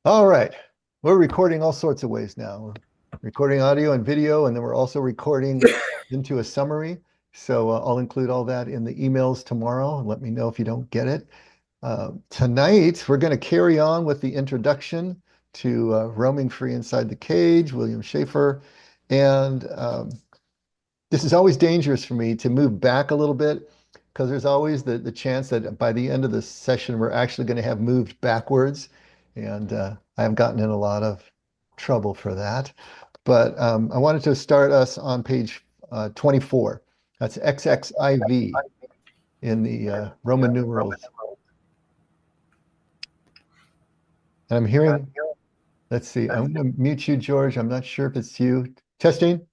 All right. We're recording all sorts of ways now. We're recording audio and video, and then we're also recording into a summary. So I'll include all that in the emails tomorrow. And let me know if you don't get it. Tonight, we're going to carry on with the introduction to Roaming Free Inside the Cage, William Schafer. And this is always dangerous for me to move back a little bit because there's always the chance that by the end of the session, we're actually going to have moved backwards. And I've gotten in a lot of trouble for that. But I wanted to start us on page 24. That's XXIV in the Roman numerals. And I'm hearing, let's see, I'm going to mute you, George. I'm not sure if it's you. Testing?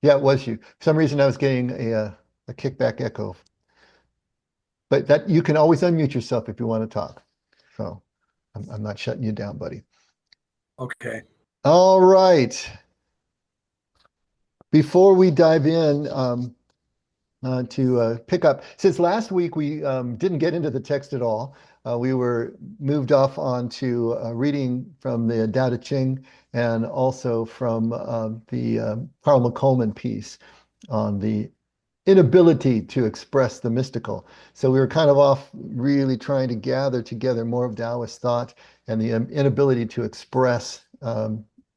Yeah, it was you. For some reason, I was getting a kickback echo. But that you can always unmute yourself if you want to talk. So I'm not shutting you down, buddy. Okay. All right. Before we dive in to pick up, since last week we didn't get into the text at all, we were moved off onto reading from the Tao Te Ching and also from the Carl McColman piece on the inability to express the mystical. So we were kind of off really trying to gather together more of Taoist thought and the inability to express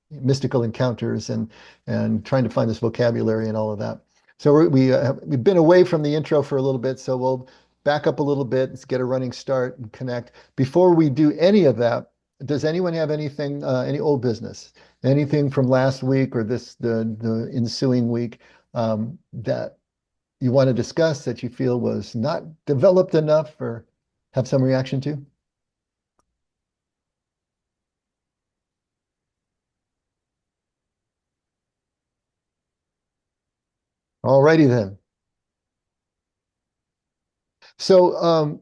mystical encounters and trying to find this vocabulary and all of that. So we've been away from the intro for a little bit, so we'll back up a little bit, let's get a running start and connect. Before we do any of that, does anyone have anything, any old business, anything from last week or the ensuing week that you want to discuss that you feel was not developed enough or have some reaction to? All righty then. So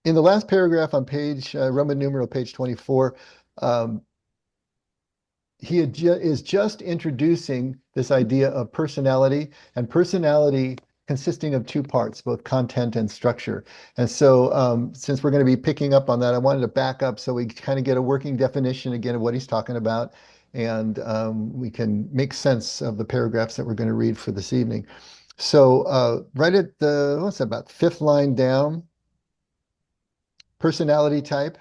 in the last paragraph on page Roman numeral page 24, um, he is just introducing this idea of personality and personality consisting of two parts, both content and structure. And so since we're going to be picking up on that, I wanted to back up so we kind of get a working definition again of what he's talking about. And we can make sense of the paragraphs that we're going to read for this evening. So right at the, what's that, about fifth line down, personality type,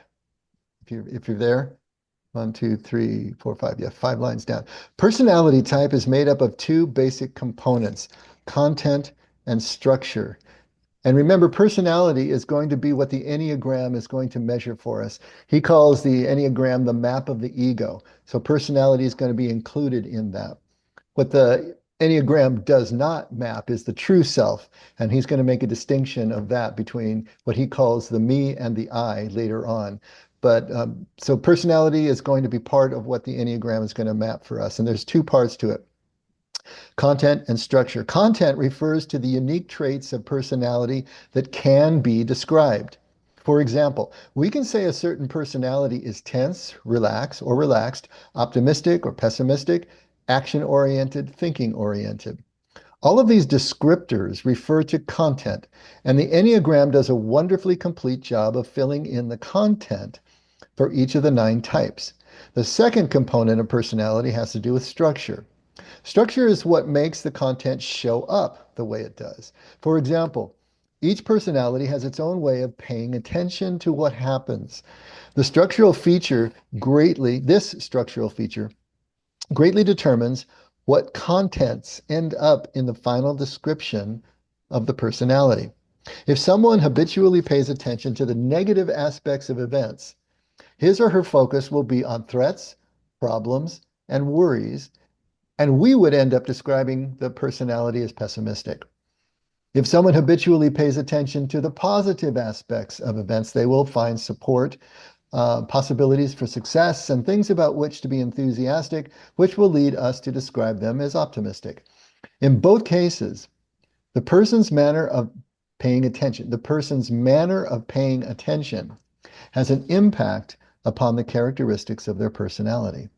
if you're there. One, two, three, four, five. Yeah, five lines down. Personality type is made up of two basic components, content and structure. And remember, personality is going to be what the Enneagram is going to measure for us. He calls the Enneagram the map of the ego. So personality is going to be included in that. What the Enneagram does not map is the true self. And he's going to make a distinction of that between what he calls the me and the I later on. But so personality is going to be part of what the Enneagram is going to map for us. And there's two parts to it. Content and structure. Content refers to the unique traits of personality that can be described. For example, we can say a certain personality is tense, relaxed, optimistic or pessimistic, action-oriented, thinking-oriented. All of these descriptors refer to content, and the Enneagram does a wonderfully complete job of filling in the content for each of the 9 types. The second component of personality has to do with structure. Structure is what makes the content show up the way it does. For example, each personality has its own way of paying attention to what happens. This structural feature greatly determines what contents end up in the final description of the personality. If someone habitually pays attention to the negative aspects of events, his or her focus will be on threats, problems, and worries, and we would end up describing the personality as pessimistic. If someone habitually pays attention to the positive aspects of events, they will find support, possibilities for success, and things about which to be enthusiastic, which will lead us to describe them as optimistic. In both cases, the person's manner of paying attention, has an impact upon the characteristics of their personality.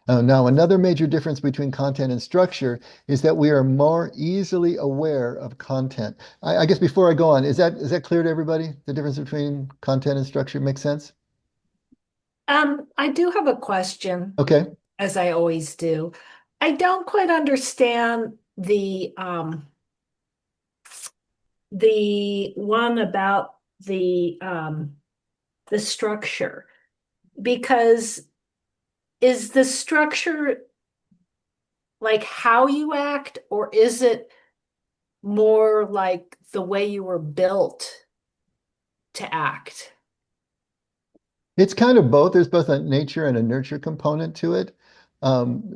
Now, another major difference between content and structure is that we are more easily aware of content. I guess before I go on, is that clear to everybody? The difference between content and structure makes sense? I do have a question, Okay. as I always do. I don't quite understand the one about the structure, because is the structure like how you act, or is it more like the way you were built to act? It's kind of both. There's both a nature and a nurture component to it.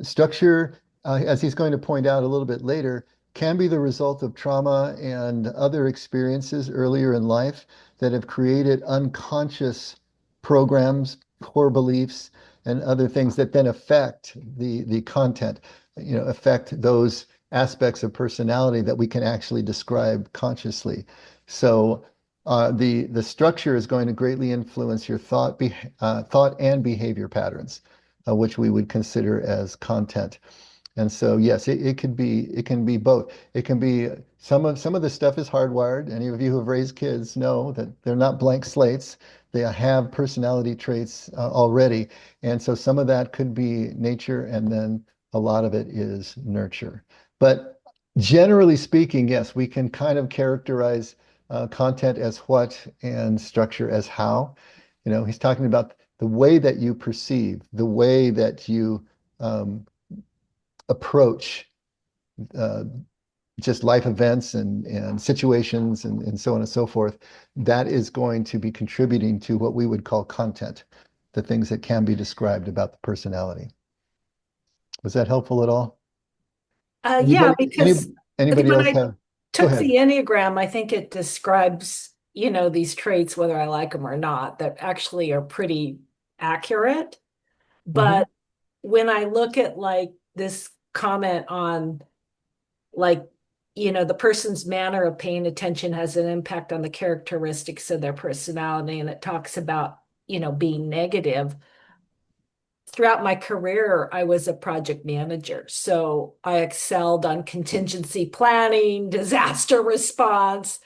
Structure, as he's going to point out a little bit later, can be the result of trauma and other experiences earlier in life that have created unconscious programs, core beliefs, and other things that then affect the content, affect those aspects of personality that we can actually describe consciously. So the structure is going to greatly influence your thought and behavior patterns, which we would consider as content. And so, yes, it can be both. It can be some of the stuff is hardwired. Any of you who have raised kids know that they're not blank slates. They have personality traits already, and so some of that could be nature, and then a lot of it is nurture. But generally speaking, yes, we can kind of characterize content as what and structure as how. He's talking about the way that you perceive, the way that you approach uh, just life events and situations and so on and so forth, that is going to be contributing to what we would call content, the things that can be described about the personality. Was that helpful at all? Yeah, Anybody, because anybody when else I have? Go took the ahead. Enneagram, I think it describes, these traits, whether I like them or not, that actually are pretty accurate. Hmm. But when I look at like this comment on like, the person's manner of paying attention has an impact on the characteristics of their personality, and it talks about, being negative. Throughout my career, I was a project manager. So I excelled on contingency planning, disaster response.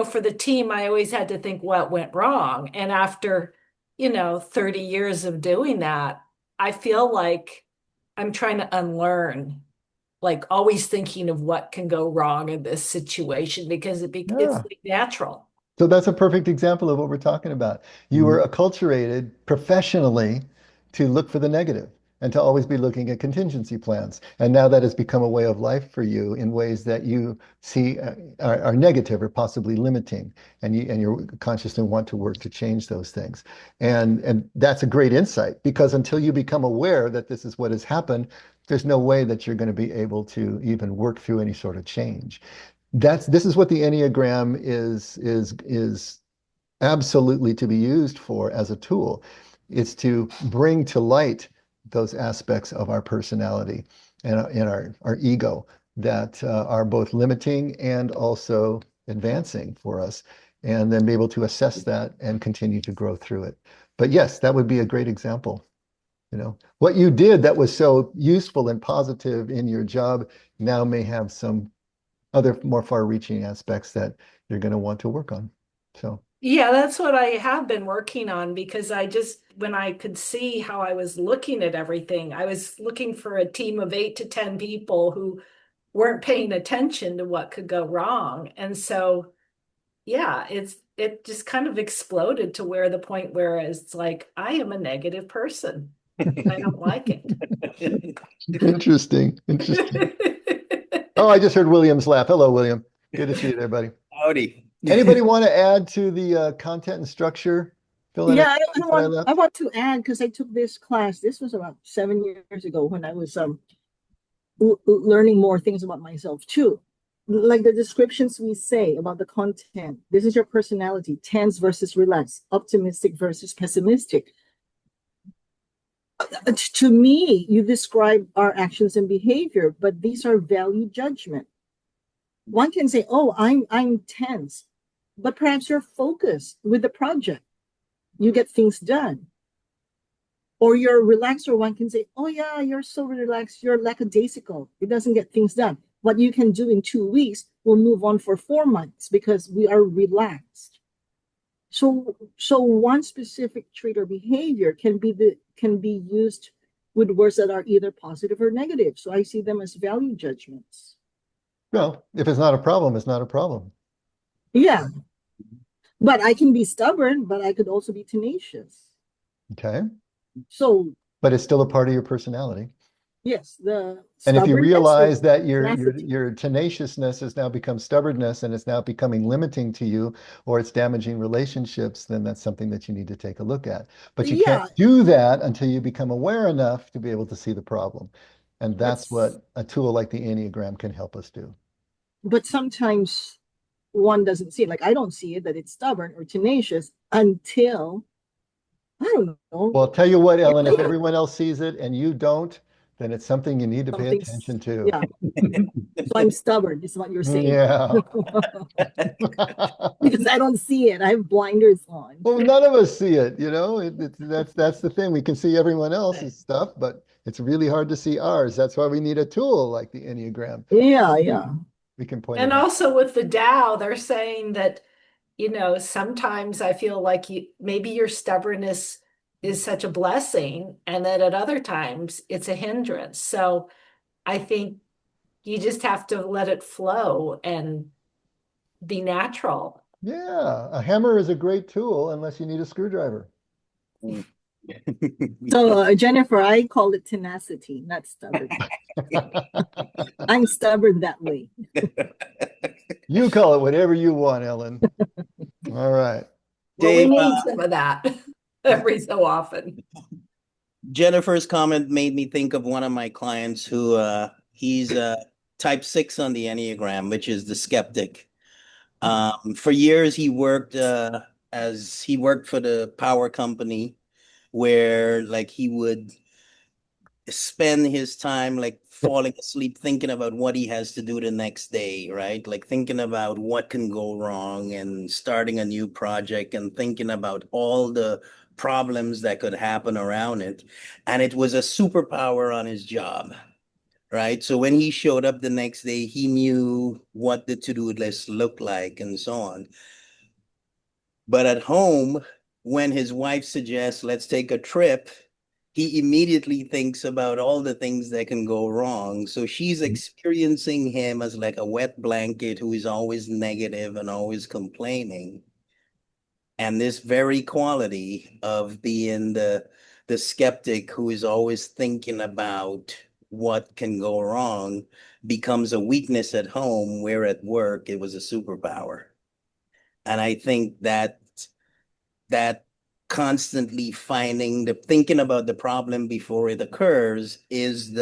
For the team, I always had to think what went wrong. And after, 30 years of doing that, I feel like I'm trying to unlearn, like always thinking of what can go wrong in this situation because it's Yeah. like natural. So that's a perfect example of what we're talking about. You were acculturated professionally to look for the negative and to always be looking at contingency plans. And now that has become a way of life for you in ways that you see are negative or possibly limiting. And you consciously want to work to change those things. And that's a great insight because until you become aware that this is what has happened, there's no way that you're going to be able to even work through any sort of change. This is what the Enneagram is absolutely to be used for as a tool. It's to bring to light those aspects of our personality and our ego that are both limiting and also advancing for us, and then be able to assess that and continue to grow through it. But yes, that would be a great example. What you did that was so useful and positive in your job now may have some other more far-reaching aspects that you're going to want to work on. So, Yeah, that's what I have been working on because when I could see how I was looking at everything, I was looking for a team of 8 to 10 people who weren't paying attention to what could go wrong. And so, yeah, it just kind of exploded to where the point where it's like, I am a negative person. I don't like interesting, interesting. it. Oh, I just heard William's laugh. Hello, William. Good to see you there, buddy. Howdy. Anybody want to add to the content and structure? Fill in any Yeah, I blanks that I want I left? want to add because I took this class. This was about 7 years ago when I was learning more things about myself too. Like the descriptions we say about the content. This is your personality, tense versus relaxed, optimistic versus pessimistic. To me, you describe our actions and behavior, but these are value judgment. One can say, "Oh, I'm tense," but perhaps you're focused with the project. You get things done. Or you're relaxed, or one can say, oh yeah, you're so relaxed, you're lackadaisical, it doesn't get things done. What you can do in 2 weeks will move on for 4 months because we are relaxed. So one specific trait or behavior can be used with words that are either positive or negative. So I see them as value judgments. Well, if it's not a problem, it's not a problem. Yeah, but I can be stubborn, but I could also be tenacious. Okay. So But it's still a part of your personality. yes, the And if you stubbornness realize or that your tenacity. tenaciousness has now become stubbornness and it's now becoming limiting to you or it's damaging relationships, then that's something that you need to take a look at. But you can't Yeah, do that until you become aware enough to be able to see the problem. And that's but what a tool like the Enneagram can help us do. but sometimes one doesn't see it. Like I don't see it that it's stubborn or tenacious until I don't know. Well, I'll tell you what, It Ellen, if may everyone else sees it and you don't, then it's something you need to pay something's attention to. yeah. So I'm stubborn, is what you're saying. Yeah. Because I don't see it. I have blinders on. Well, none of us see it, you know. That's the thing. We can see everyone else's stuff, but it's really hard to see ours. That's why we need a tool like the Enneagram. Yeah, yeah. We can point it And out. also with the Tao, they're saying that, sometimes I feel like maybe your stubbornness is such a blessing, and that at other times it's a hindrance. So I think you just have to let it flow and be natural. Yeah, a hammer is a great tool unless you need a screwdriver. So Jennifer, I call it tenacity, not stubborn. I'm stubborn that way. You call it whatever you want, Ellen. All right. Well, we Dave, need some of that every so often. Jennifer's comment made me think of one of my clients who he's type 6 on the Enneagram, which is the skeptic. For years he worked he worked for the power company where like he would spend his time like falling asleep thinking about what he has to do the next day, right? Like thinking about what can go wrong and starting a new project and thinking about all the problems that could happen around it. And it was a superpower on his job, right? So when he showed up the next day, he knew what the to-do list looked like and so on. But at home, when his wife suggests, let's take a trip, he immediately thinks about all the things that can go wrong. So she's experiencing him as like a wet blanket who is always negative and always complaining. And this very quality of being the skeptic who is always thinking about what can go wrong becomes a weakness at home, where at work it was a superpower. And I think that constantly thinking about the problem before it occurs that's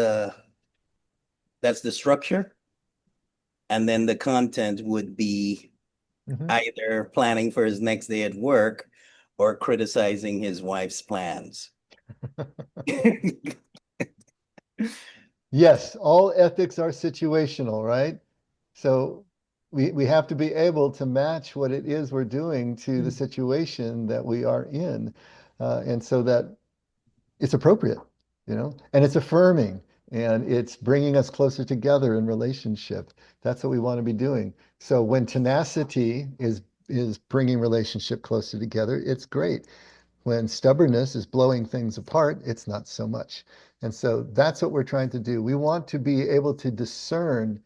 the structure. And then the content would be either planning for his next day at work or criticizing his wife's plans. Yes, all ethics are situational, right? So we have to be able to match what it is we're doing to the situation that we are in. And so that it's appropriate, and it's affirming and it's bringing us closer together in relationship. That's what we want to be doing. So when tenacity is bringing relationship closer together, it's great. When stubbornness is blowing things apart, it's not so much. And so that's what we're trying to do. We want to be able to discern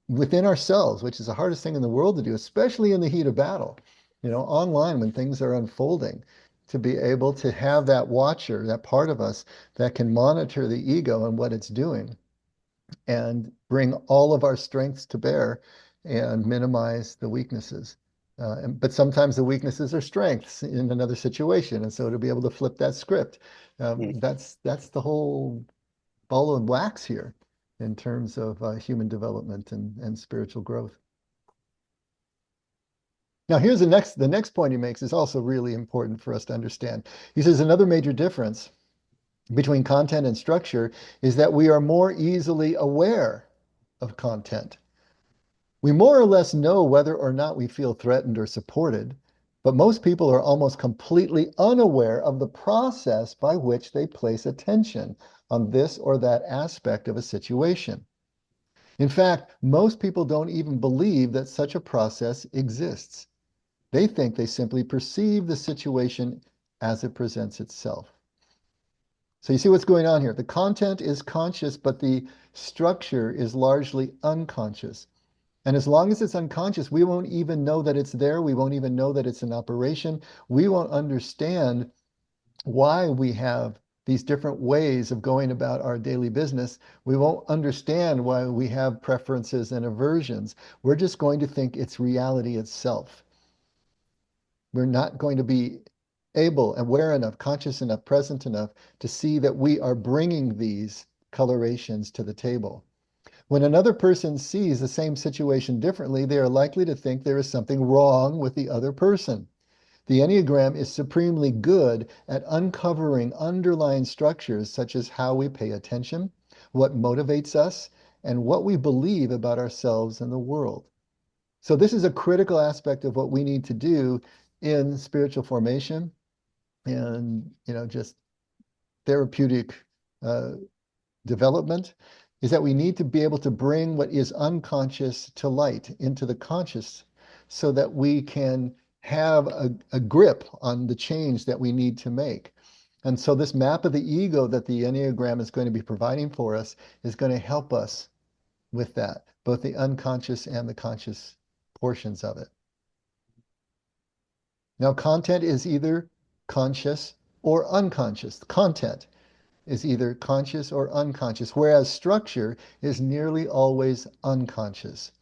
within ourselves, which is the hardest thing in the world to do, especially in the heat of battle, online when things are unfolding, to be able to have that watcher, that part of us that can monitor the ego and what it's doing and bring all of our strengths to bear and minimize the weaknesses. But sometimes the weaknesses are strengths in another situation. And so to be able to flip that script, that's the whole ball of wax here in terms of human development and spiritual growth. Now, here's the next point he makes is also really important for us to understand. He says another major difference between content and structure is that we are more easily aware of content. We more or less know whether or not we feel threatened or supported, but most people are almost completely unaware of the process by which they place attention on this or that aspect of a situation. In fact, most people don't even believe that such a process exists. They think they simply perceive the situation as it presents itself. So you see what's going on here. The content is conscious, but the structure is largely unconscious. And as long as it's unconscious, we won't even know that it's there. We won't even know that it's in operation. We won't understand why we have these different ways of going about our daily business. We won't understand why we have preferences and aversions. We're just going to think it's reality itself. We're not going to be able, aware enough, conscious enough, present enough to see that we are bringing these colorations to the table. When another person sees the same situation differently, they are likely to think there is something wrong with the other person. The Enneagram is supremely good at uncovering underlying structures such as how we pay attention, what motivates us, and what we believe about ourselves and the world. So this is a critical aspect of what we need to do in spiritual formation and, just therapeutic development, is that we need to be able to bring what is unconscious to light into the conscious so that we can have a grip on the change that we need to make. And so this map of the ego that the Enneagram is going to be providing for us is going to help us with that, both the unconscious and the conscious portions of it. Now, content is either conscious or unconscious. Content is either conscious or unconscious, whereas structure is nearly always unconscious.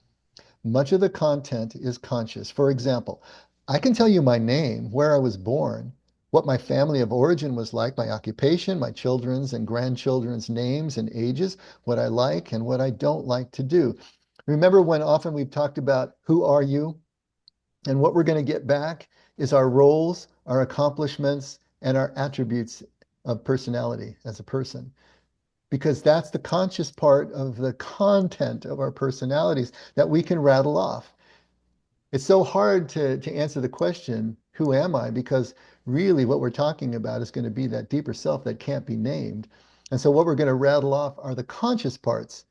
Much of the content is conscious. For example, I can tell you my name, where I was born, what my family of origin was like, my occupation, my children's and grandchildren's names and ages, what I like and what I don't like to do. Remember when often we've talked about who are you? And what we're going to get back is our roles, our accomplishments, and our attributes of personality as a person. Because that's the conscious part of the content of our personalities that we can rattle off. It's so hard to answer the question, who am I? Because really what we're talking about is going to be that deeper self that can't be named. And so what we're going to rattle off are the conscious parts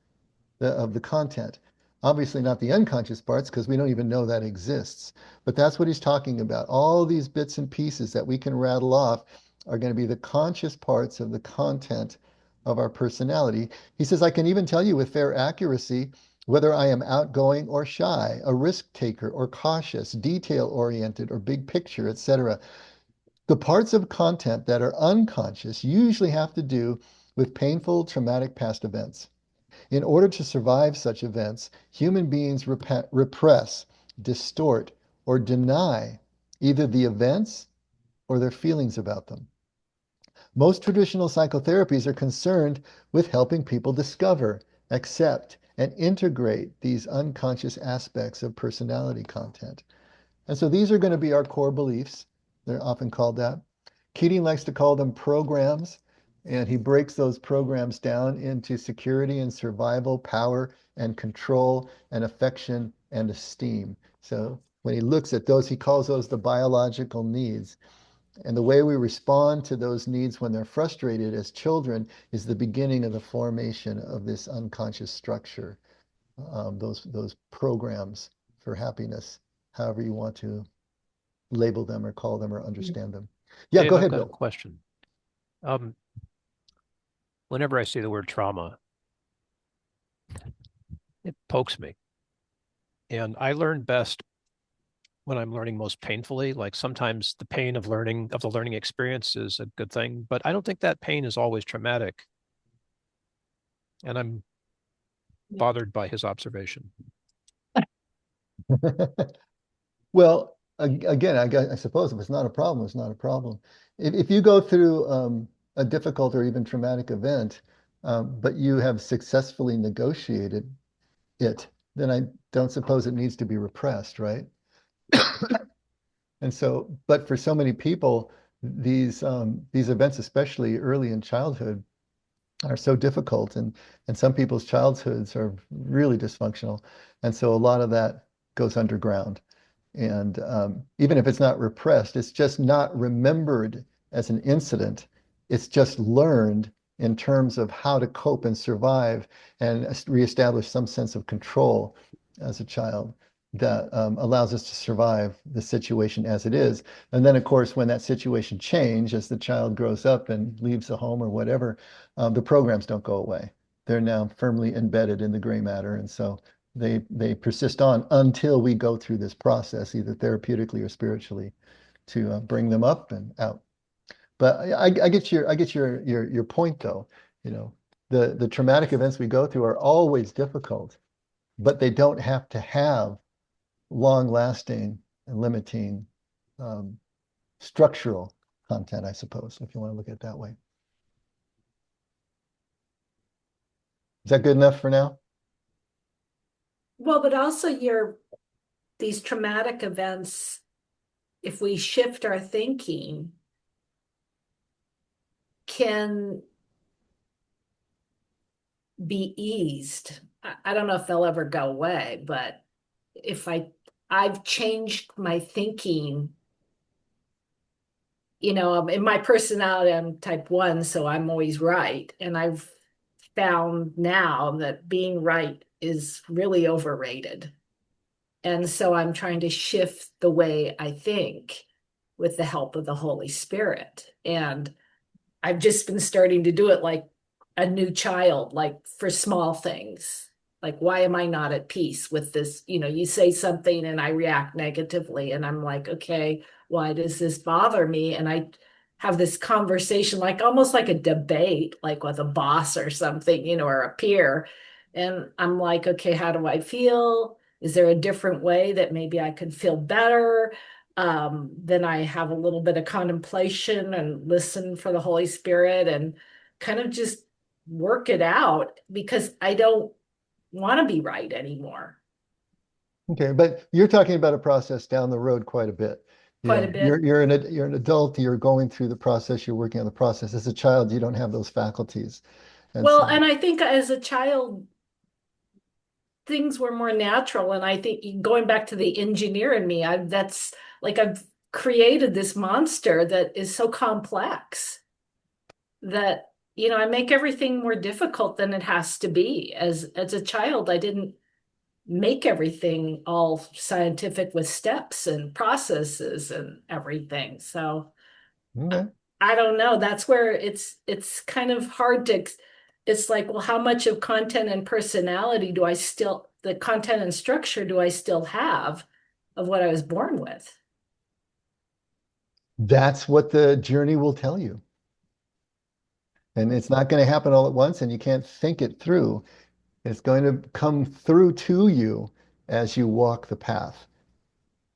of the content. Obviously not the unconscious parts because we don't even know that exists. But that's what he's talking about. All these bits and pieces that we can rattle off are going to be the conscious parts of the content of our personality. He says, I can even tell you with fair accuracy whether I am outgoing or shy, a risk taker or cautious, detail-oriented or big picture, etc. The parts of content that are unconscious usually have to do with painful, traumatic past events. In order to survive such events, human beings repress, distort, or deny either the events or their feelings about them. Most traditional psychotherapies are concerned with helping people discover, accept, and integrate these unconscious aspects of personality content. And so these are going to be our core beliefs. They're often called that. Keating likes to call them programs, and he breaks those programs down into security and survival, power and control, and affection and esteem. So when he looks at those, he calls those the biological needs. And the way we respond to those needs when they're frustrated as children is the beginning of the formation of this unconscious structure, those programs for happiness, however you want to label them or call them or understand them. Yeah, Dave, go I've ahead, got a Bill. question. Whenever I see the word trauma, it pokes me. And I learn best when I'm learning most painfully. Like sometimes the pain of learning, of the learning experience is a good thing, but I don't think that pain is always traumatic. And I'm bothered by his observation. Well, again, I suppose if it's not a problem, it's not a problem. If you go through a difficult or even traumatic event, but you have successfully negotiated it, then I don't suppose it needs to be repressed, right? And so, but for so many people, these events, especially early in childhood, are so difficult, and some people's childhoods are really dysfunctional, and so a lot of that goes underground. And even if it's not repressed, it's just not remembered as an incident. It's just learned in terms of how to cope and survive and reestablish some sense of control as a child. that allows us to survive the situation as it is. And then, of course, when that situation changes, as the child grows up and leaves the home or whatever, the programs don't go away. They're now firmly embedded in the gray matter. And so they persist on until we go through this process, either therapeutically or spiritually, to bring them up and out. But I get your point, though. You know, the traumatic events we go through are always difficult, but they don't have to have long-lasting and limiting structural content, I suppose, if you want to look at it that way. Is that good enough for now? Well, but also these traumatic events, if we shift our thinking, can be eased. I don't know if they'll ever go away, but if I've changed my thinking, you know, in my personality, I'm type 1, so I'm always right. And I've found now that being right is really overrated. And so I'm trying to shift the way I think with the help of the Holy Spirit. And I've just been starting to do it like a new child, like for small things. Like, why am I not at peace with this? You know, you say something and I react negatively, and I'm like, okay, why does this bother me? And I have this conversation, like almost like a debate, like with a boss or something, you know, or a peer. And I'm like, okay, how do I feel? Is there a different way that maybe I could feel better? Then I have a little bit of contemplation and listen for the Holy Spirit and kind of just work it out, because I don't want to be right anymore. Okay, but you're talking about a process down the road quite a bit. Quite a bit. You're an adult, you're going through the process, you're working on the process. As a child, you don't have those faculties. And Well, so, and I think as a child, things were more natural. And I think going back to the engineer in me, that's like I've created this monster that is so complex that, you know, I make everything more difficult than it has to be. As a child, I didn't make everything all scientific with steps and processes and everything. So okay. I don't know. That's where it's kind of hard to, it's like, well, how much of content and personality do I still, the content and structure do I still have of what I was born with? That's what the journey will tell you. And it's not going to happen all at once, and you can't think it through. It's going to come through to you as you walk the path,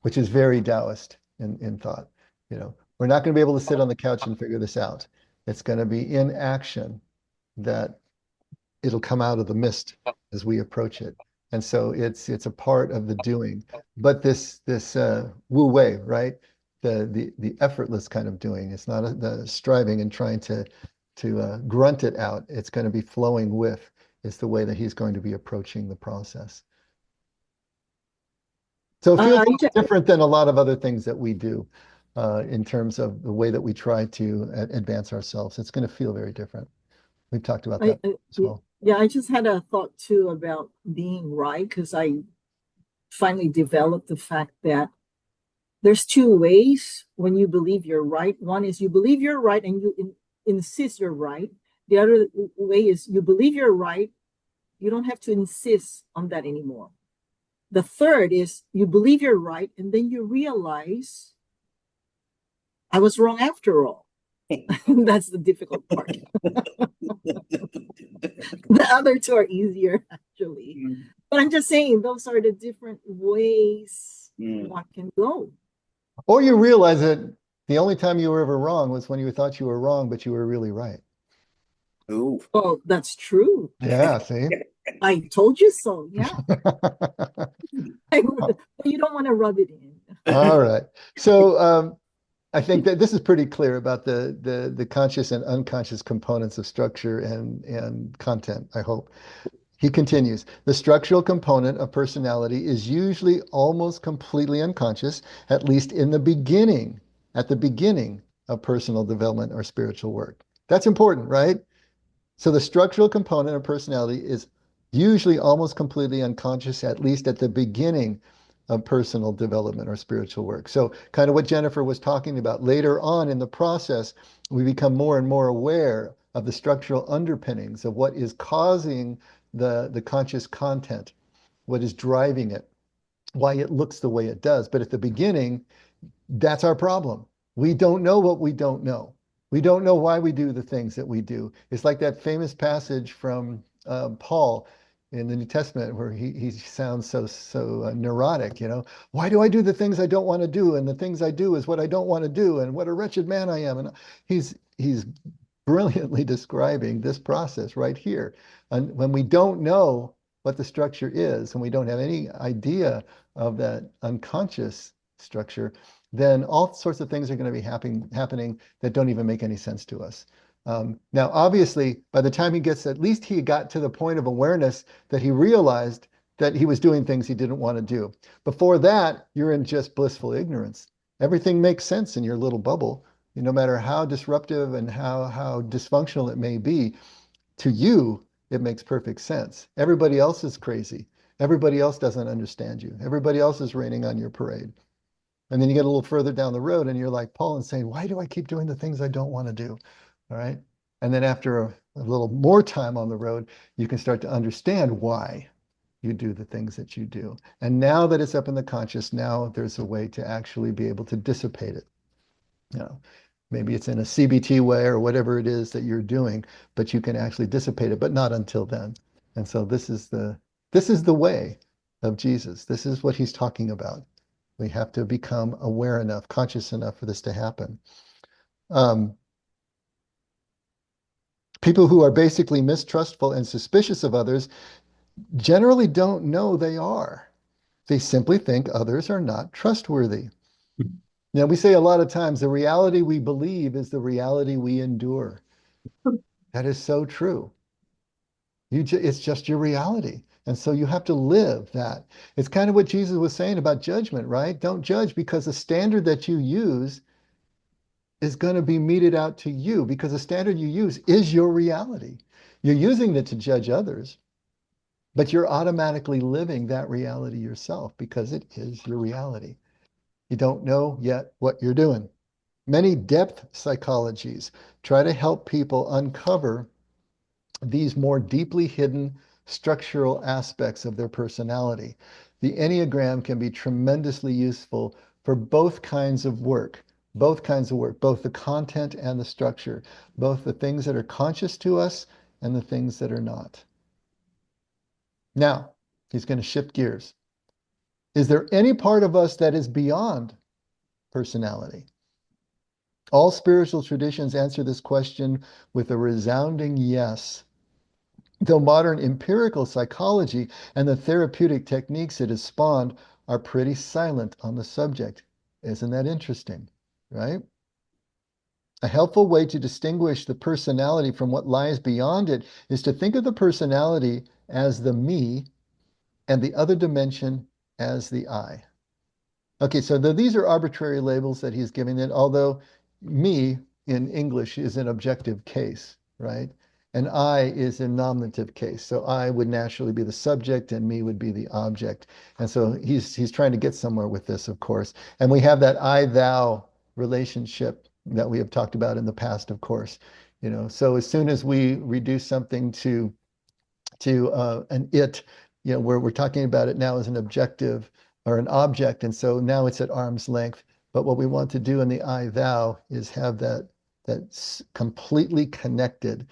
which is very Taoist in thought. You know, we're not going to be able to sit on the couch and figure this out. It's going to be in action that it'll come out of the mist as we approach it. And so it's a part of the doing. But this wu wei, right? The effortless kind of doing. It's not the striving and trying to grunt it out. It's going to be flowing with. Is the way that he's going to be approaching the process. So it feels different than a lot of other things that we do in terms of the way that we try to advance ourselves. It's going to feel very different. We've talked about that as well. Yeah, I just had a thought too about being right, because I finally developed the fact that there's two ways when you believe you're right. One is you believe you're right and you insist you're right. The other way is you believe you're right. You don't have to insist on that anymore. The third is you believe you're right, and then you realize I was wrong after all. That's the difficult part. The other two are easier, actually. But I'm just saying, those are the different ways one can go. Or you realize that the only time you were ever wrong was when you thought you were wrong, but you were really right. Ooh. Oh, that's true. Yeah, see? I told you so. Yeah. You don't want to rub it in. All right. So I think that this is pretty clear about the conscious and unconscious components of structure and content, I hope. He continues, the structural component of personality is usually almost completely unconscious, at least in the beginning, at the beginning of personal development or spiritual work. That's important, right? So the structural component of personality is usually almost completely unconscious, at least at the beginning of personal development or spiritual work. So kind of what Jennifer was talking about, later on in the process, we become more and more aware of the structural underpinnings of what is causing the conscious content, what is driving it, why it looks the way it does. But at the beginning, that's our problem. We don't know what we don't know. We don't know why we do the things that we do. It's like that famous passage from Paul in the New Testament where he sounds so neurotic, you know. Why do I do the things I don't want to do? And the things I do is what I don't want to do. And what a wretched man I am. And he's brilliantly describing this process right here. And when we don't know what the structure is, and we don't have any idea of that unconscious structure, then all sorts of things are going to be happening that don't even make any sense to us. Now, obviously, by the time at least he got to the point of awareness that he realized that he was doing things he didn't want to do. Before that, you're in just blissful ignorance. Everything makes sense in your little bubble. No matter how disruptive and how dysfunctional it may be, to you, it makes perfect sense. Everybody else is crazy. Everybody else doesn't understand you. Everybody else is raining on your parade. And then you get a little further down the road and you're like Paul and saying, why do I keep doing the things I don't want to do? All right. And then after a little more time on the road, you can start to understand why you do the things that you do. And now that it's up in the conscious, now there's a way to actually be able to dissipate it. You know, maybe it's in a CBT way or whatever it is that you're doing, but you can actually dissipate it, but not until then. And so this is the way of Jesus. This is what he's talking about. We have to become aware enough, conscious enough for this to happen. People who are basically mistrustful and suspicious of others generally don't know they are. They simply think others are not trustworthy. Now, we say a lot of times the reality we believe is the reality we endure. That is so true. It's just your reality. And so you have to live that. It's kind of what Jesus was saying about judgment, right? Don't judge because the standard that you use is going to be meted out to you because the standard you use is your reality. You're using it to judge others, but you're automatically living that reality yourself because it is your reality. You don't know yet what you're doing. Many depth psychologies try to help people uncover these more deeply hidden structural aspects of their personality. The Enneagram can be tremendously useful for both kinds of work, both the content and the structure, both the things that are conscious to us and the things that are not. Now, he's going to shift gears. Is there any part of us that is beyond personality? All spiritual traditions answer this question with a resounding yes. Though modern empirical psychology and the therapeutic techniques it has spawned are pretty silent on the subject. Isn't that interesting, right? A helpful way to distinguish the personality from what lies beyond it is to think of the personality as the me and the other dimension as the I. Okay, so these are arbitrary labels that he's giving it, although me in English is an objective case, right? And I is a nominative case. So I would naturally be the subject and me would be the object. And so he's trying to get somewhere with this, of course. And we have that I-thou relationship that we have talked about in the past, of course. So as soon as we reduce something to an it, where we're talking about it now as an objective or an object. And so now it's at arm's length. But what we want to do in the I-thou is have that's completely connected.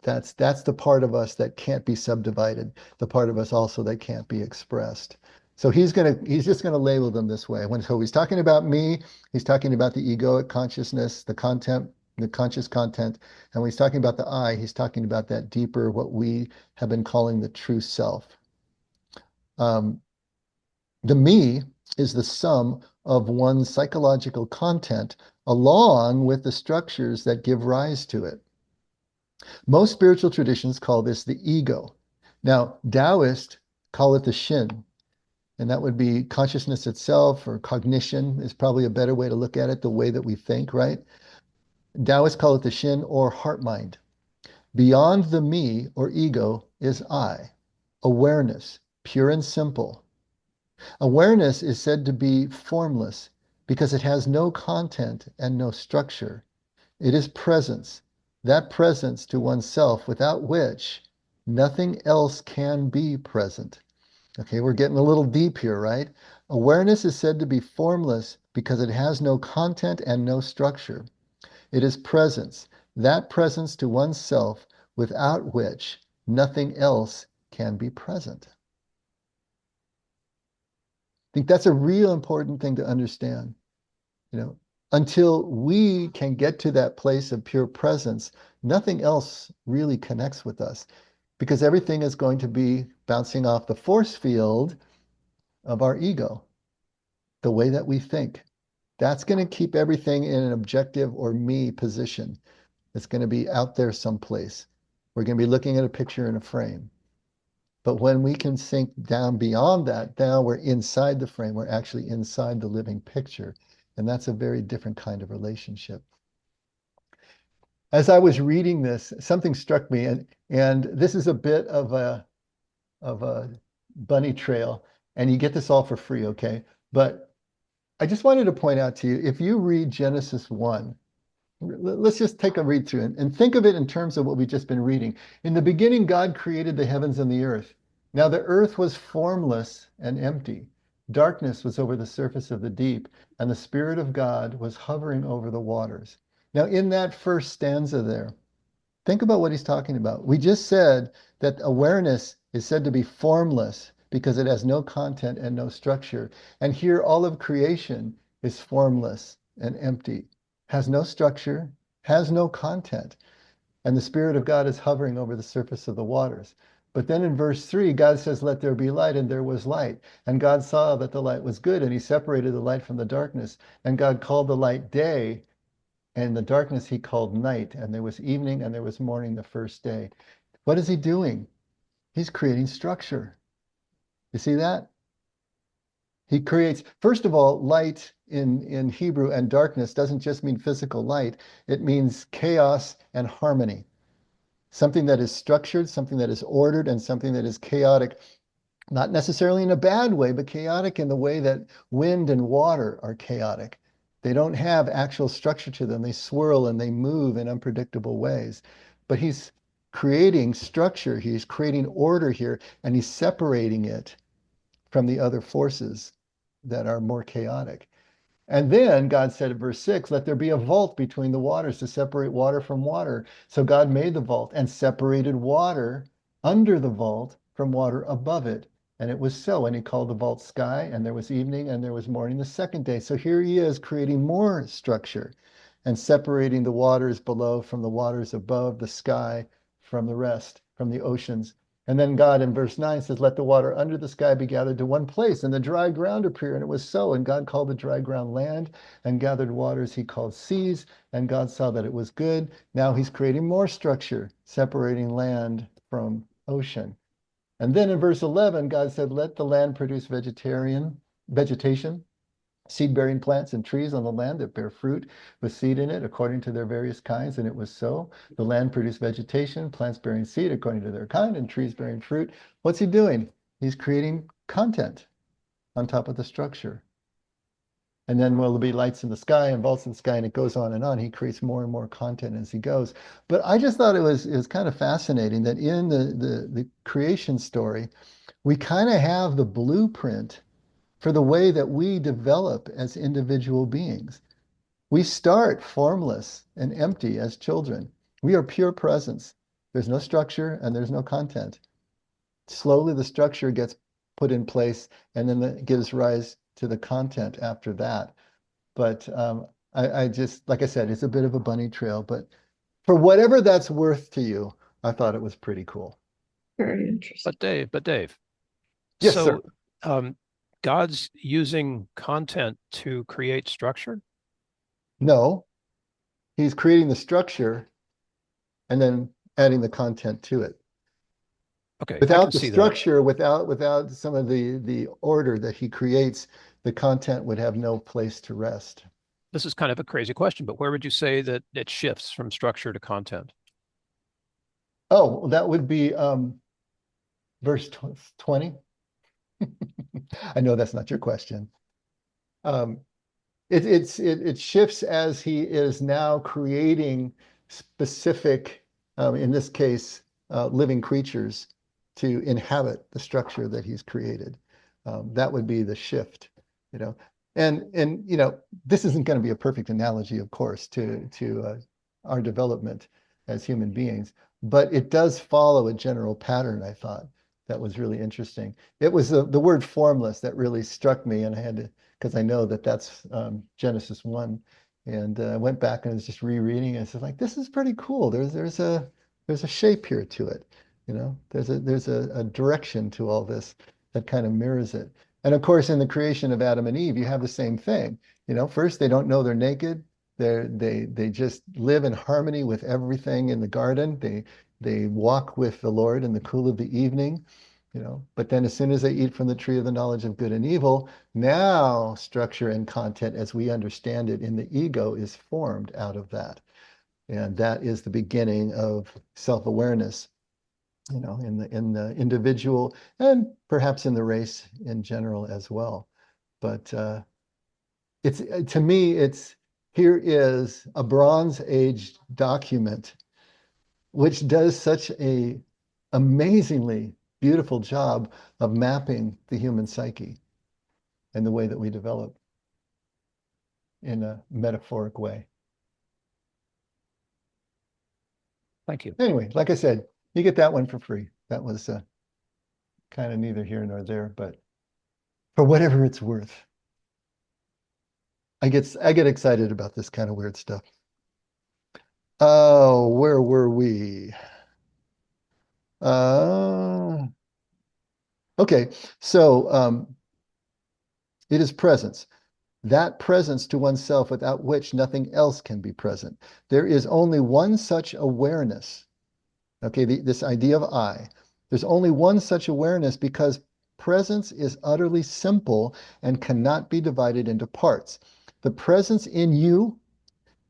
That's the part of us that can't be subdivided, the part of us also that can't be expressed. So he's just gonna label them this way. So he's talking about me, he's talking about the egoic consciousness, the conscious content, and when he's talking about the I, he's talking about that deeper, what we have been calling the true self. The me is the sum of one's psychological content along with the structures that give rise to it. Most spiritual traditions call this the ego. Now, Taoists call it the shin, and that would be consciousness itself, or cognition is probably a better way to look at it, the way that we think, right? Taoists call it the shin or heart mind. Beyond the me or ego is I, awareness, pure and simple. Awareness is said to be formless because it has no content and no structure. It is presence, that presence to oneself without which nothing else can be present. Okay, we're getting a little deep here, right? Awareness is said to be formless because it has no content and no structure. It is presence, that presence to oneself without which nothing else can be present. I think that's a real important thing to understand. Until we can get to that place of pure presence, nothing else really connects with us because everything is going to be bouncing off the force field of our ego, the way that we think. That's going to keep everything in an objective or me position. It's going to be out there someplace. We're going to be looking at a picture in a frame. But when we can sink down beyond that, now we're inside the frame. We're actually inside the living picture. And that's a very different kind of relationship. As I was reading this, something struck me, and this is a bit of a bunny trail, and you get this all for free, okay? But I just wanted to point out to you, if you read Genesis 1, let's just take a read through and think of it in terms of what we've just been reading. In the beginning, God created the heavens and the earth. Now the earth was formless and empty. Darkness was over the surface of the deep, and the Spirit of God was hovering over the waters. Now, in that first stanza there, think about what he's talking about. We just said that awareness is said to be formless because it has no content and no structure. And here, all of creation is formless and empty, has no structure, has no content. And the Spirit of God is hovering over the surface of the waters. But then in verse 3, God says, let there be light, and there was light. And God saw that the light was good, and he separated the light from the darkness. And God called the light day, and the darkness he called night. And there was evening, and there was morning the first day. What is he doing? He's creating structure. You see that? He creates, first of all, light in Hebrew and darkness doesn't just mean physical light. It means chaos and harmony. Something that is structured, something that is ordered, and something that is chaotic, not necessarily in a bad way, but chaotic in the way that wind and water are chaotic. They don't have actual structure to them. They swirl and they move in unpredictable ways. But he's creating structure, he's creating order here, and he's separating it from the other forces that are more chaotic. And then God said in verse 6, let there be a vault between the waters to separate water from water. So God made the vault and separated water under the vault from water above it. And it was so. And he called the vault sky, and there was evening, and there was morning the second day. So here he is creating more structure and separating the waters below from the waters above, the sky from the rest, from the oceans. And then God in verse 9 says, let the water under the sky be gathered to one place, and the dry ground appear. And it was so. And God called the dry ground land, and gathered waters he called seas. And God saw that it was good. Now he's creating more structure, separating land from ocean. And then in verse 11, God said, let the land produce vegetation, seed-bearing plants and trees on the land that bear fruit with seed in it according to their various kinds. And it was so. The land produced vegetation, plants bearing seed according to their kind, and trees bearing fruit. What's he doing? He's creating content on top of the structure. And then will there be lights in the sky and vaults in the sky, and it goes on and on. He creates more and more content as he goes. But I just thought it was kind of fascinating that in the creation story, we kind of have the blueprint for the way that we develop as individual beings. We start formless and empty as children. We are pure presence. There's no structure and there's no content. Slowly the structure gets put in place, and then it gives rise to the content after that. But I just, like I said, it's a bit of a bunny trail, but for whatever that's worth to you, I thought it was pretty cool. Very interesting. But Dave, Yes, so sir. God's using content to create structure? No, he's creating the structure and then adding the content to it. Okay, I Without can the see that. structure, without some of the order that he creates, the content would have no place to rest. This is kind of a crazy question, but where would you say that it shifts from structure to content? Oh, that would be verse 20. I know that's not your question. Um, it shifts as he is now creating specific, in this case, living creatures to inhabit the structure that he's created. That would be the shift, you know. And you know, this isn't going to be a perfect analogy, of course, to our development as human beings, but it does follow a general pattern, I thought, that was really interesting. It was the word formless that really struck me, and I had to, because I know that that's Genesis 1. And I went back and was just rereading it. And it's like, this is pretty cool. There's a shape here to it. You know, there's a direction to all this that kind of mirrors it. And of course, in the creation of Adam and Eve, you have the same thing. You know, first they don't know they're naked. They just live in harmony with everything in the garden. They walk with the Lord in the cool of the evening, you know. But then as soon as they eat from the tree of the knowledge of good and evil, now structure and content as we understand it in the ego is formed out of that. And that is the beginning of self-awareness, you know, in the individual and perhaps in the race in general as well. But it's to me, it's here is a Bronze Age document which does such a amazingly beautiful job of mapping the human psyche and the way that we develop in a metaphoric way. Thank you. Anyway, like I said, you get that one for free. That was kind of neither here nor there, but for whatever it's worth, I get excited about this kind of weird stuff. Oh, where were we? Okay, so it is presence. That presence to oneself without which nothing else can be present. There is only one such awareness. Okay, this idea of I. There's only one such awareness because presence is utterly simple and cannot be divided into parts. The presence in you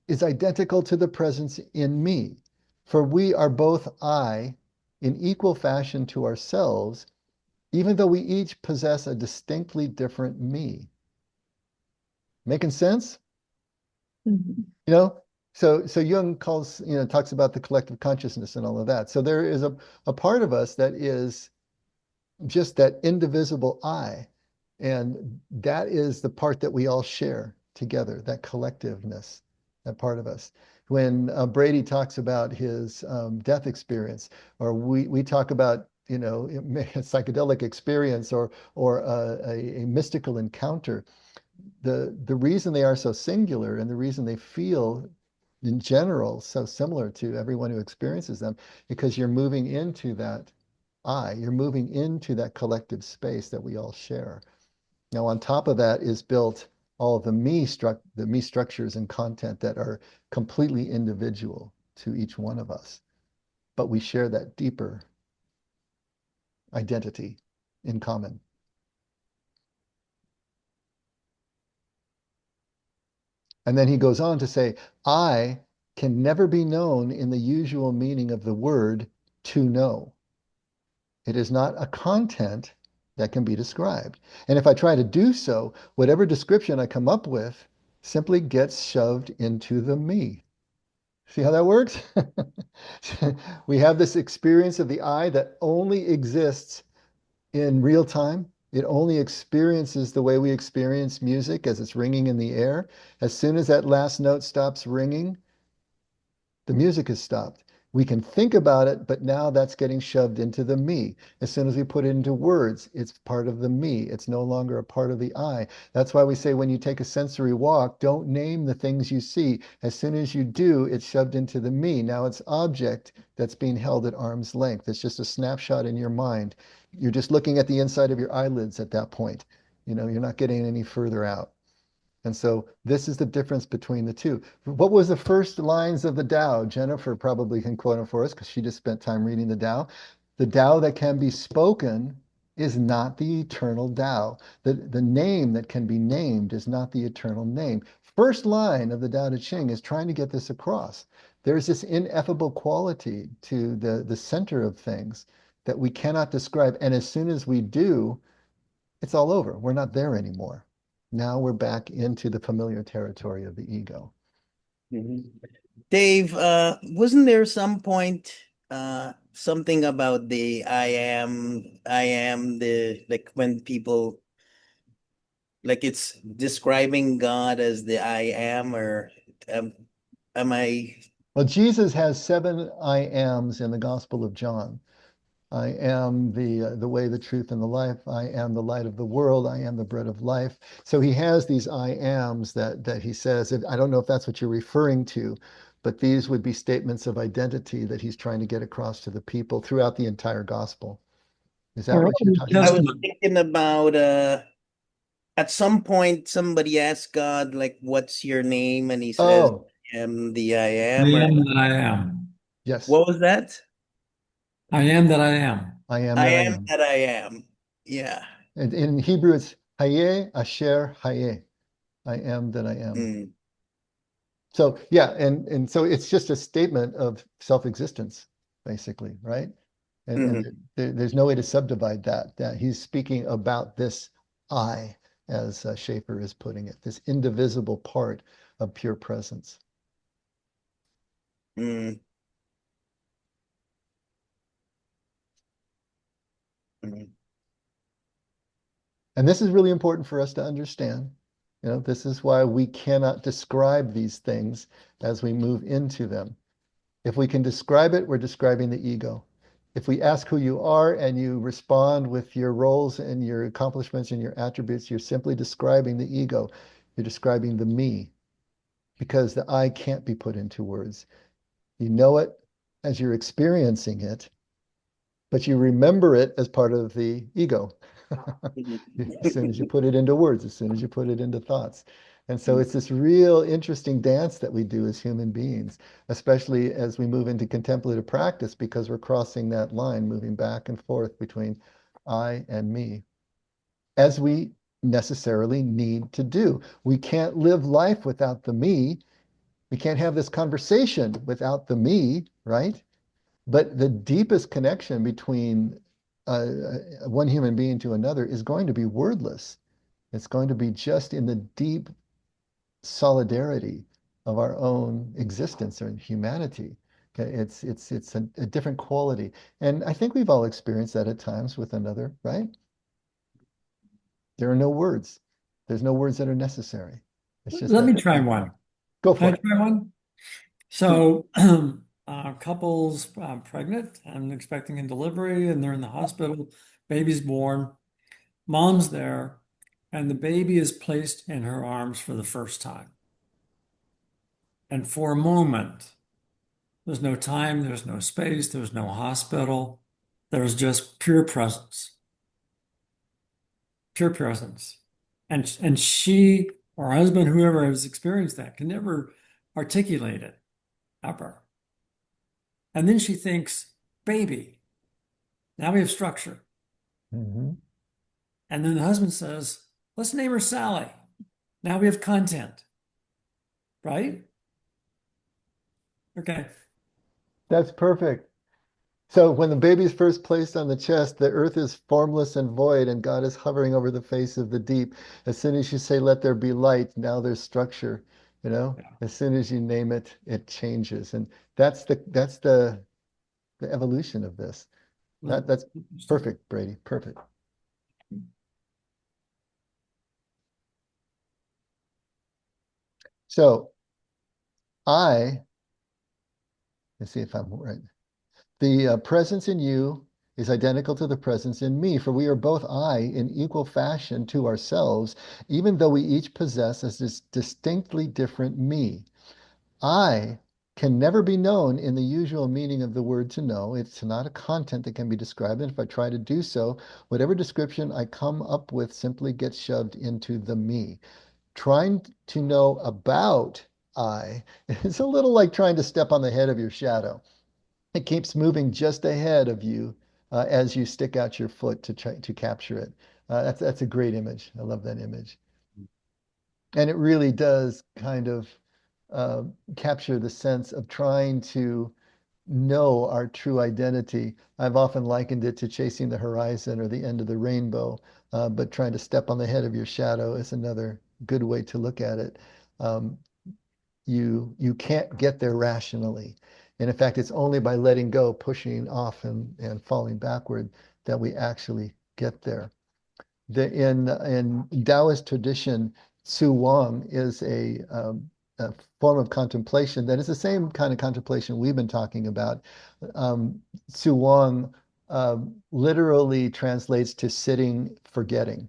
is identical to the presence in me, for we are both I in equal fashion to ourselves, even though we each possess a distinctly different me. Making sense? Mhm. You know, so Jung calls, you know, talks about the collective consciousness and all of that. So there is a part of us that is just that indivisible I. And that is the part that we all share together, that collectiveness, that part of us. When Brady talks about his death experience, or we talk about, you know, a psychedelic experience or a mystical encounter, the reason they are so singular and the reason they feel in general so similar to everyone who experiences them, because you're moving into that you're moving into that collective space that we all share. Now, on top of that is built all of the me structures and content that are completely individual to each one of us, but we share that deeper identity in common. And then he goes on to say, I can never be known in the usual meaning of the word to know. It is not a content that can be described. And if I try to do so, whatever description I come up with simply gets shoved into the me. See how that works? We have this experience of the I that only exists in real time. It only experiences the way we experience music as it's ringing in the air. As soon as that last note stops ringing, the music has stopped. We can think about it, but now that's getting shoved into the me. As soon as we put it into words, it's part of the me. It's no longer a part of the I. That's why we say when you take a sensory walk, don't name the things you see. As soon as you do, it's shoved into the me. Now it's object that's being held at arm's length. It's just a snapshot in your mind. You're just looking at the inside of your eyelids at that point. You know, you're not getting any further out. And so this is the difference between the two. What was the first lines of the Tao? Jennifer probably can quote it for us because she just spent time reading the Tao. The Tao that can be spoken is not the eternal Tao. The name that can be named is not the eternal name. First line of the Tao Te Ching is trying to get this across. There's this ineffable quality to the center of things that we cannot describe. And as soon as we do, it's all over. We're not there anymore. Now we're back into the familiar territory of the ego. Dave, wasn't there some point something about the I am the like when people like it's describing God as the I am or um, am I Well, Jesus has 7 I ams in the Gospel of John. I am the way, the truth, and the life. I am the light of the world. I am the bread of life. So he has these I ams that he says. I don't know if that's what you're referring to, but these would be statements of identity that he's trying to get across to the people throughout the entire gospel. Is that Or what you're talking I about? was Testament. thinking about at some point somebody asked God like what's your name and he says Oh, I am the I I am or am that I am. yes. what was that? I am that I am. I am I that I am am. that I am. Yeah. And in Hebrew, it's Hayeh Asher Hayeh. I am that I am. Mm, So yeah, and so it's just a statement of self-existence, basically, right? And mhm, there's no way to subdivide that. That he's speaking about this I, as Schafer is putting it, this indivisible part of pure presence. mm, mm, And this is really important for us to understand. This is why we cannot describe these things as we move into them. If we can describe it, we're describing the ego. If we ask who you are and you respond with your roles and your accomplishments and your attributes, you're simply describing the ego. You're describing the me, because the I can't be put into words. You know it as you're experiencing it, but you remember it as part of the ego. As soon as you put it into words, as soon as you put it into thoughts. And so it's this real interesting dance that we do as human beings, especially as we move into contemplative practice, because we're crossing that line, moving back and forth between I and me, as we necessarily need to do. We can't live life without the me. We can't have this conversation without the me, right? But the deepest connection between one human being to another is going to be wordless. It's going to be just in the deep solidarity of our own existence or humanity. Okay, it's a different quality, and I think we've all experienced that at times with another, right? There are no words. There's no words that are necessary. It's just Let that. me try one. Go Can for I it. try one? So, couple's pregnant and expecting a delivery, and they're in the hospital. Baby's born. Mom's there, and the baby is placed in her arms for the first time. And for a moment, there's no time, there's no space, there's no hospital. There's just pure presence, pure presence. And she or her husband, whoever has experienced that, can never articulate it ever. And then she thinks, baby, now we have structure. Mm-hmm. And then the husband says, let's name her Sally. Now we have content, right? Okay. That's perfect. So when the baby is first placed on the chest, the earth is formless and void, and God is hovering over the face of the deep. As soon as you say, let there be light, now there's structure. Yeah. As soon as you name it, it changes. And that's the evolution of this. That's perfect, Brady. Perfect. So let's see if I'm right. The presence in you is identical to the presence in me, for we are both I in equal fashion to ourselves, even though we each possess this distinctly different me. I can never be known in the usual meaning of the word to know. It's not a content that can be described. And if I try to do so, whatever description I come up with simply gets shoved into the me. Trying to know about I is a little like trying to step on the head of your shadow. It keeps moving just ahead of you as you stick out your foot to try to capture it. That's a great image. I love that image. And it really does kind of uh, capture the sense of trying to know our true identity. I've often likened it to chasing the horizon or the end of the rainbow, but trying to step on the head of your shadow is another good way to look at it. Um, you can't get there rationally. And in fact, it's only by letting go, pushing off and falling backward that we actually get there. In Taoist tradition, Su Wang is a form of contemplation that is the same kind of contemplation we've been talking about. Su Wang literally translates to sitting, forgetting.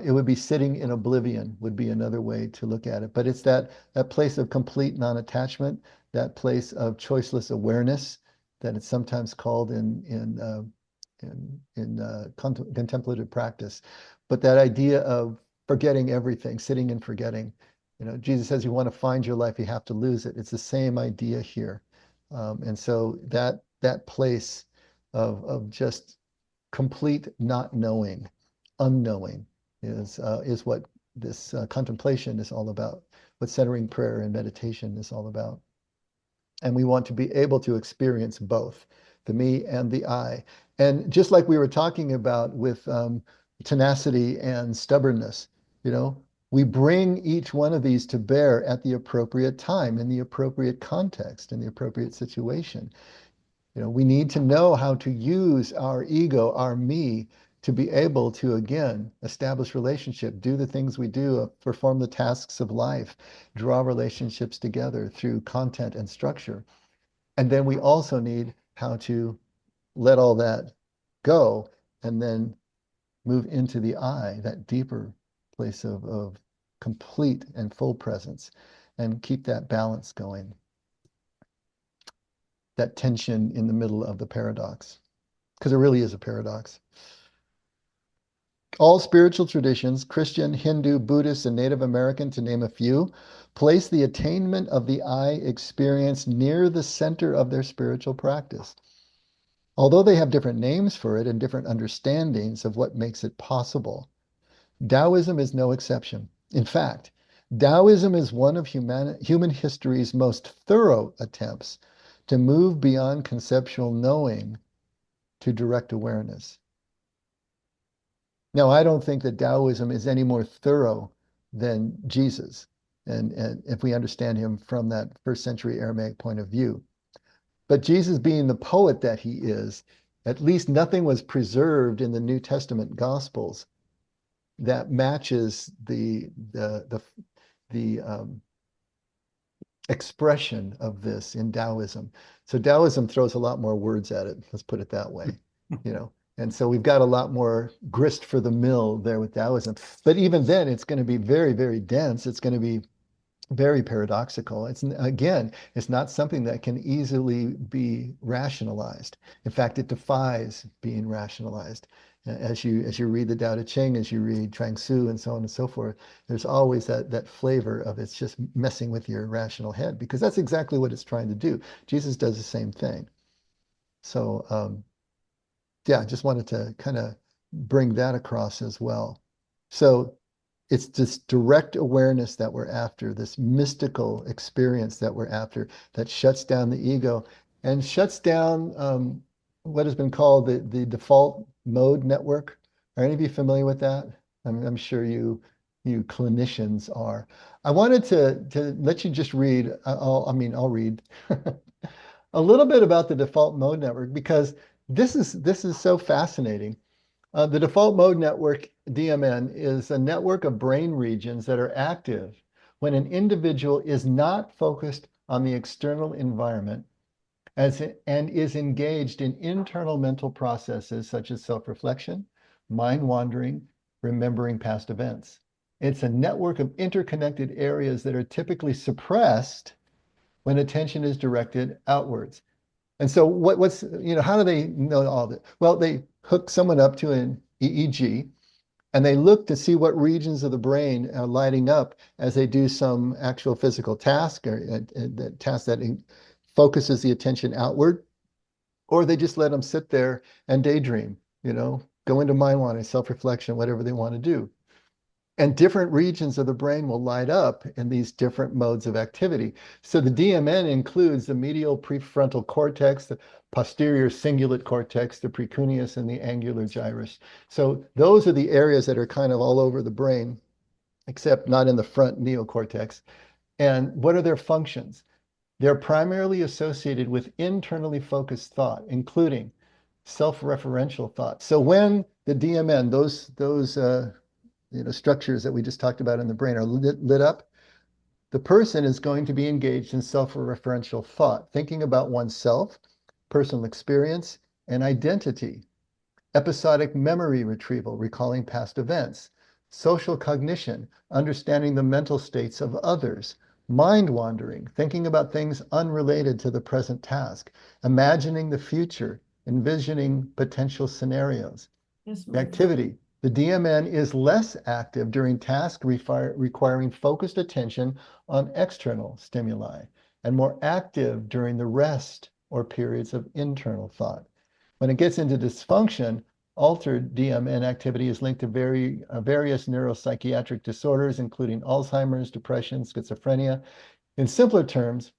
It would be sitting in oblivion would be another way to look at it. But it's that place of complete non-attachment, that place of choiceless awareness that it's sometimes called in contemplative practice. But that idea of forgetting everything, sitting and forgetting. Jesus says you want to find your life, you have to lose it. It's the same idea here. And so that place of just complete not knowing, unknowing, is what this contemplation is all about, what centering prayer and meditation is all about. And we want to be able to experience both, the me and the I. And just like we were talking about with tenacity and stubbornness, we bring each one of these to bear at the appropriate time, in the appropriate context, in the appropriate situation. We need to know how to use our ego, our me, to be able to, again, establish relationship, do the things we do, perform the tasks of life, draw relationships together through content and structure. And then we also need how to let all that go and then move into the I, that deeper place of complete and full presence, and keep that balance going, that tension in the middle of the paradox, because it really is a paradox. All spiritual traditions, Christian, Hindu, Buddhist, and Native American, to name a few, place the attainment of the I experience near the center of their spiritual practice. Although they have different names for it and different understandings of what makes it possible, Taoism is no exception. In fact, Taoism is one of human history's most thorough attempts to move beyond conceptual knowing to direct awareness. Now, I don't think that Taoism is any more thorough than Jesus, and if we understand him from that first century Aramaic point of view. But Jesus, being the poet that he is, at least nothing was preserved in the New Testament Gospels that matches the expression of this in Taoism. So Taoism throws a lot more words at it. Let's put it that way, And so we've got a lot more grist for the mill there with Taoism. But even then, it's going to be very, very dense. It's going to be very paradoxical. It's not something that can easily be rationalized. In fact, it defies being rationalized. As you read the Tao Te Ching, as you read Chuang Tzu, and so on and so forth, there's always that flavor of it's just messing with your rational head, because that's exactly what it's trying to do. Jesus does the same thing. So yeah, I just wanted to kind of bring that across as well. So it's this direct awareness that we're after, this mystical experience that we're after, that shuts down the ego and shuts down what has been called the default mode network. Are any of you familiar with that? I'm sure you clinicians are. I wanted to let you just read, I'll read a little bit about the default mode network, because this is so fascinating. The default mode network, DMN, is a network of brain regions that are active when an individual is not focused on the external environment and is engaged in internal mental processes such as self-reflection, mind wandering, remembering past events. It's a network of interconnected areas that are typically suppressed when attention is directed outwards. And so how do they know all that? Well, they hook someone up to an EEG, and they look to see what regions of the brain are lighting up as they do some actual physical task, or a task that focuses the attention outward, or they just let them sit there and daydream, go into mind wandering, self-reflection, whatever they want to do. And different regions of the brain will light up in these different modes of activity. So the DMN includes the medial prefrontal cortex, the posterior cingulate cortex, the precuneus, and the angular gyrus. So those are the areas that are kind of all over the brain, except not in the front neocortex. And what are their functions? They're primarily associated with internally focused thought, including self-referential thought. So when the DMN, those structures that we just talked about in the brain are lit up, the person is going to be engaged in self-referential thought, thinking about oneself, personal experience, and identity. Episodic memory retrieval, recalling past events. Social cognition, understanding the mental states of others. Mind wandering, thinking about things unrelated to the present task. Imagining the future, envisioning potential scenarios. Activity. The DMN is less active during tasks requiring focused attention on external stimuli and more active during the rest or periods of internal thought. When it gets into dysfunction, altered DMN activity is linked to various neuropsychiatric disorders, including Alzheimer's, depression, schizophrenia. In simpler terms,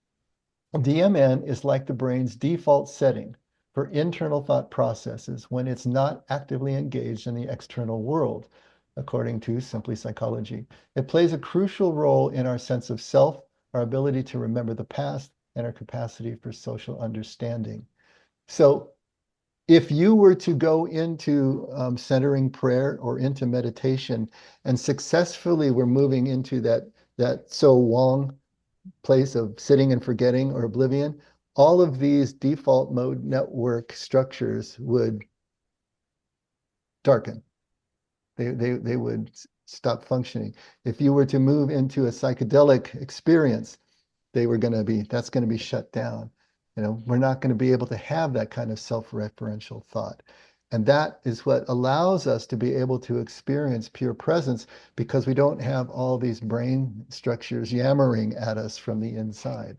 DMN is like the brain's default setting for internal thought processes when it's not actively engaged in the external world, according to Simply Psychology. It plays a crucial role in our sense of self, our ability to remember the past, and our capacity for social understanding. So if you were to go into centering prayer or into meditation and successfully were moving into that so Wong place of sitting and forgetting or oblivion, all of these default mode network structures would darken. They would stop functioning. If you were to move into a psychedelic experience, that's going to be shut down. We're not going to be able to have that kind of self-referential thought. And that is what allows us to be able to experience pure presence, because we don't have all these brain structures yammering at us from the inside.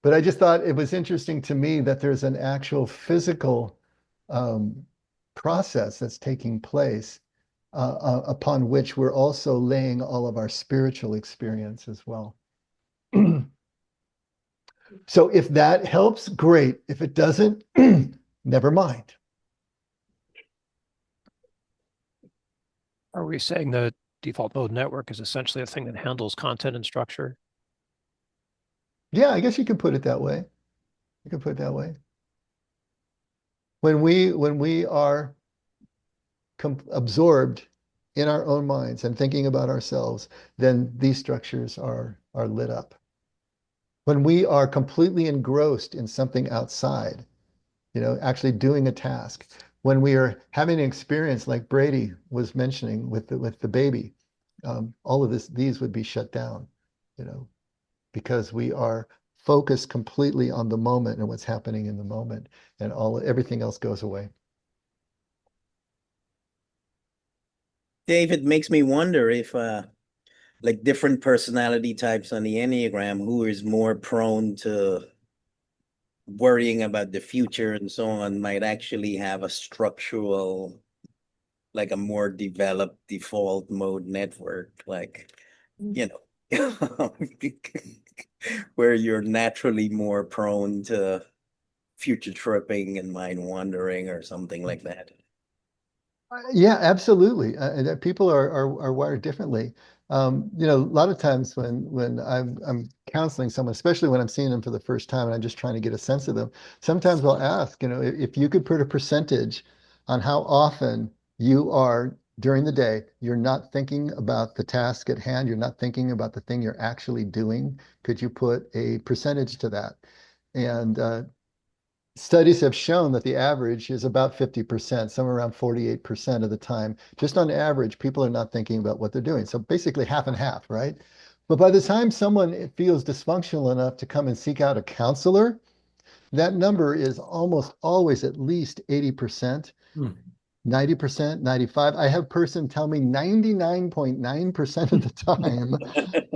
But I just thought it was interesting to me that there's an actual physical process that's taking place upon which we're also laying all of our spiritual experience as well. So if that helps, great. If it doesn't, never mind. Are we saying the default mode network is essentially a thing that handles content and structure? Yeah, I guess you could put it that way. You could put it that way. When we are absorbed in our own minds and thinking about ourselves, then these structures are lit up. When we are completely engrossed in something outside, actually doing a task, when we are having an experience like Brady was mentioning with the baby, all of these would be shut down, because we are focused completely on the moment and what's happening in the moment, and everything else goes away. David, makes me wonder if like different personality types on the Enneagram, who is more prone to worrying about the future and so on, might actually have a structural, like a more developed default mode network, like, where you're naturally more prone to future tripping and mind wandering or something like that. Yeah, absolutely. People are wired differently. A lot of times when I'm counseling someone, especially when I'm seeing them for the first time and I'm just trying to get a sense of them, sometimes I'll ask, if you could put a percentage on how often you are during the day, you're not thinking about the task at hand, you're not thinking about the thing you're actually doing. Could you put a percentage to that? And studies have shown that the average is about 50%, somewhere around 48% of the time. Just on average, people are not thinking about what they're doing. So basically half and half, right? But by the time someone feels dysfunctional enough to come and seek out a counselor, that number is almost always at least 80%. 90%, 95. I have person tell me 99.9% of the time,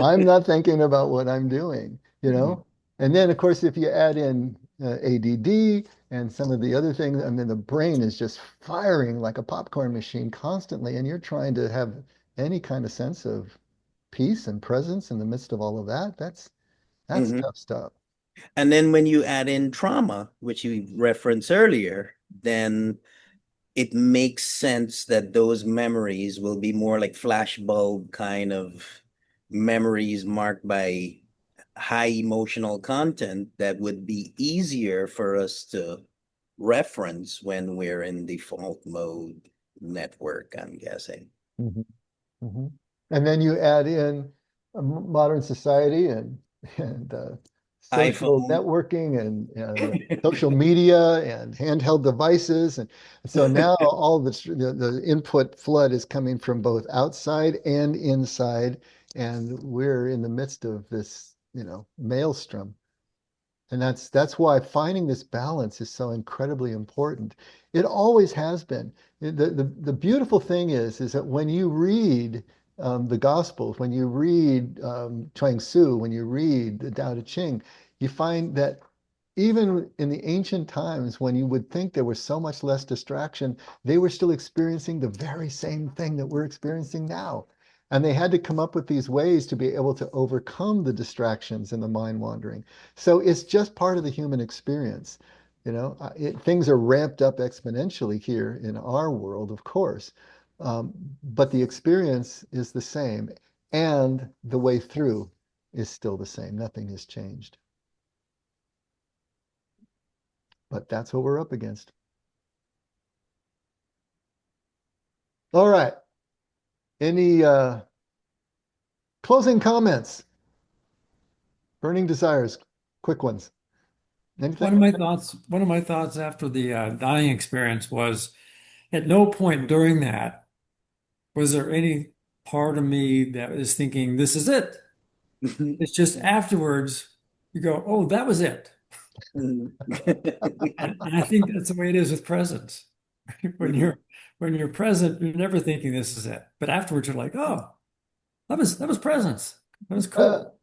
I'm not thinking about what I'm doing, And then, of course, if you add in ADD and some of the other things, and then the brain is just firing like a popcorn machine constantly, and you're trying to have any kind of sense of peace and presence in the midst of all of that, that's Mhm. tough stuff. And then when you add in trauma, which you referenced earlier, then it makes sense that those memories will be more like flashbulb kind of memories marked by high emotional content that would be easier for us to reference when we're in default mode network, I'm guessing. Mhm. Mhm. And then you add in modern society and social iPhone. networking and social media and handheld devices, and so now all the input flood is coming from both outside and inside, and we're in the midst of this, maelstrom. And that's why finding this balance is so incredibly important. It always has been. The beautiful thing is that when you read the Gospels, when you read Chuang Tzu, when you read the Tao Te Ching, you find that even in the ancient times when you would think there was so much less distraction, they were still experiencing the very same thing that we're experiencing now. And they had to come up with these ways to be able to overcome the distractions and the mind wandering. So it's just part of the human experience. Things are ramped up exponentially here in our world, of course, but the experience is the same, and the way through is still the same. Nothing has changed. But that's what we're up against. All right. Any closing comments? Burning desires, quick ones. One Anything? of my thoughts after the dying experience was at no point during that was there any part of me that was thinking, this is it. It's just afterwards you go, oh, that was it. And I think that's the way it is with presence. When you're present, you're never thinking this is it. But afterwards you're like, oh, that was presence. That was Uh, cool.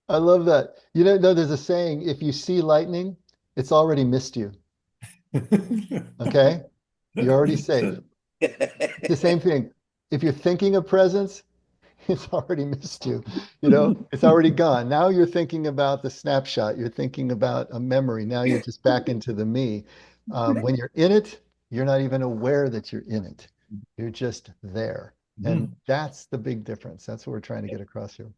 I love that. There's a saying, if you see lightning, it's already missed you. Okay? You're already safe. It's the same thing. If you're thinking of presence, it's already missed you. It's already gone. Now you're thinking about the snapshot. You're thinking about a memory. Now you're just back into the me. When you're in it, you're not even aware that you're in it. You're just there. And that's the big difference. That's what we're trying to get across here.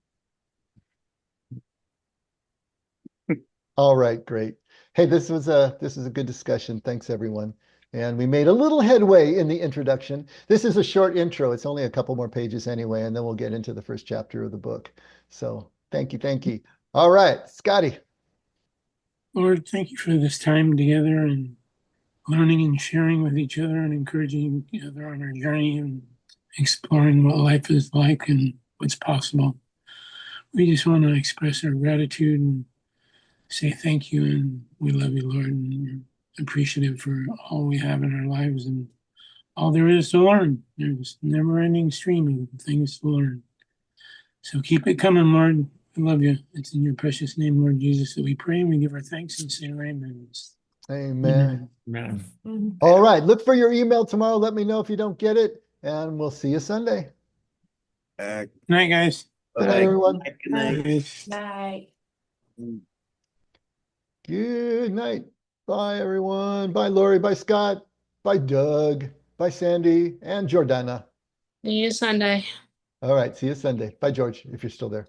All right, great. Hey, this is a good discussion. Thanks, everyone. And we made a little headway in the introduction. This is a short intro. It's only a couple more pages anyway, and then we'll get into the first chapter of the book. So thank you, thank you. All right, Scotty. Lord, thank you for this time together and learning and sharing with each other and encouraging each other on our journey and exploring what life is like and what's possible. We just want to express our gratitude and say thank you, and we love you, Lord, and we're appreciative for all we have in our lives and all there is to learn. There's a never-ending stream of things to learn. So keep it coming, Lord. I love you. It's in your precious name, Lord Jesus, that we pray and we give our thanks and say amen. Amen. Man. All right, look for your email tomorrow. Let me know if you don't get it, and we'll see you Sunday. Good night, guys. Good night, everyone. Good night. Bye. Good night. Bye, everyone. Bye, Lori. Bye, Scott. Bye, Doug. Bye, Sandy and Jordana. See you Sunday. All right, see you Sunday. Bye, George, if you're still there.